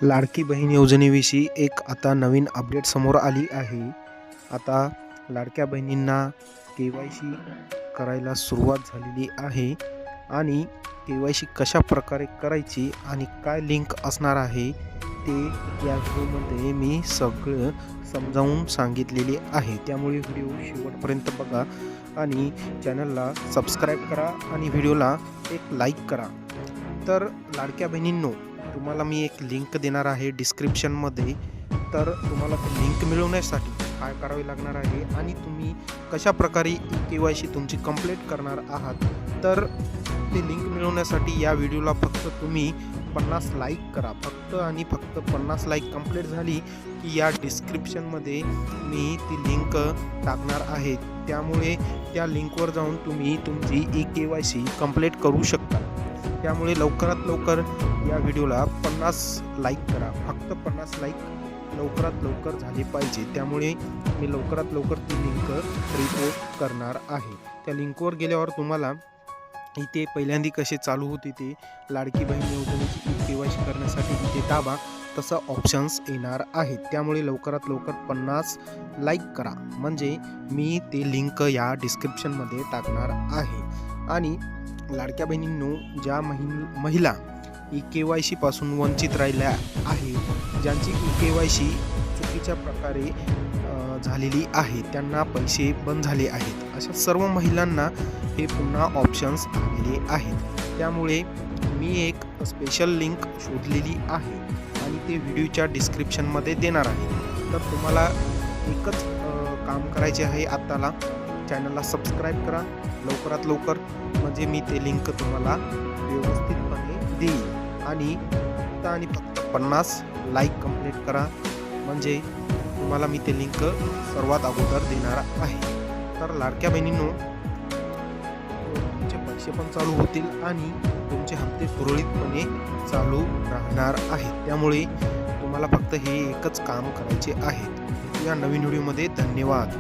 लाडकी बहीण योजनेविषयी एक आता नवीन अपडेट समोर आली आहे। आता लाडक्या बहिणींना KYC करायला सुरुवात झालेली आहे आणि KYC कशा प्रकारे करायची आणि काय लिंक असणार आहे ते या व्हिडिओमध्ये मी सगळं समजावून सांगितलेले आहे। त्यामुळे व्हिडिओ शेवटपर्यंत बघा आणि चॅनलला सबस्क्राईब करा आणि व्हिडिओला एक लाईक करा। तर लाडक्या बहिणींनो, तुम्हाला मी एक लिंक देणार आहे डिस्क्रिप्शनमध्ये। तर तुम्हाला ती लिंक मिळवण्यासाठी काय करावे लागणार आहे आणि तुम्ही कशा प्रकारे KYC तुमची कंप्लीट करणार आहात, तर ते लिंक मिळवण्यासाठी या व्हिडिओला फक्त तुम्ही 50 लाईक करा। फक्त आणि फक्त 50 लाईक कंप्लीट झाली की या डिस्क्रिप्शनमध्ये मी ती लिंक टाकणार आहे। त्यामुळे त्या लिंकवर जाऊन तुम्ही तुमची KYC कंप्लीट करू शकता। त्यामुळे लवकरात लवकर या व्हिडिओला 50 लाईक करा। फक्त 50 लाईक लवकरात लवकर झाले पाहिजे। त्यामुळे मी लवकरात लवकर ती लिंक रिपोस्ट करणार आहे। त्या लिंकवर गेल्यावर तुम्हाला इथे पहिल्यांदा कसे चालू होते ते लाडकी बहीण योजनेची KYC करण्यासाठी इथे दाबा, तसं ऑप्शन्स येणार आहेत। त्यामुळे लवकरात लवकर 50 लाईक करा, म्हणजे मी ते लिंक या डिस्क्रिप्शनमध्ये टाकणार आहे। आणि लाडक्या बहिणींनो, ज्या महिला KYC पासून वंचित राहिल्या आहे, ज्यांची KYC चुकीच्या प्रकारे झालेली आहे, त्यांना पैसे बंद झाले आहेत, अशा सर्व महिलांना हे पुन्हा ऑप्शन्स आलेले आहेत। त्यामुळे मी एक स्पेशल लिंक शोधलेली आहे आणि ते व्हिडिओच्या डिस्क्रिप्शनमध्ये देणार आहे। तर तुम्हाला एकच काम करायचे आहे, आत्ताला चॅनलला सबस्क्राईब करा लवकरात लवकर, म्हणजे मी ते लिंक तुम्हाला व्यवस्थितपणे देईल। आणि फक्त आणि फक्त 50 लाईक कंप्लीट करा, म्हणजे तुम्हाला मी ते लिंक सर्वात अगोदर देणार आहे। तर लाडक्या बहिणींनो, तुमचे पैसे पण चालू होतील आणि तुमचे हप्ते सुरळीतपणे चालू राहणार आहेत। त्यामुळे तुम्हाला फक्त हे एकच काम करायचे आहे। या नवीन व्हिडिओमध्ये धन्यवाद।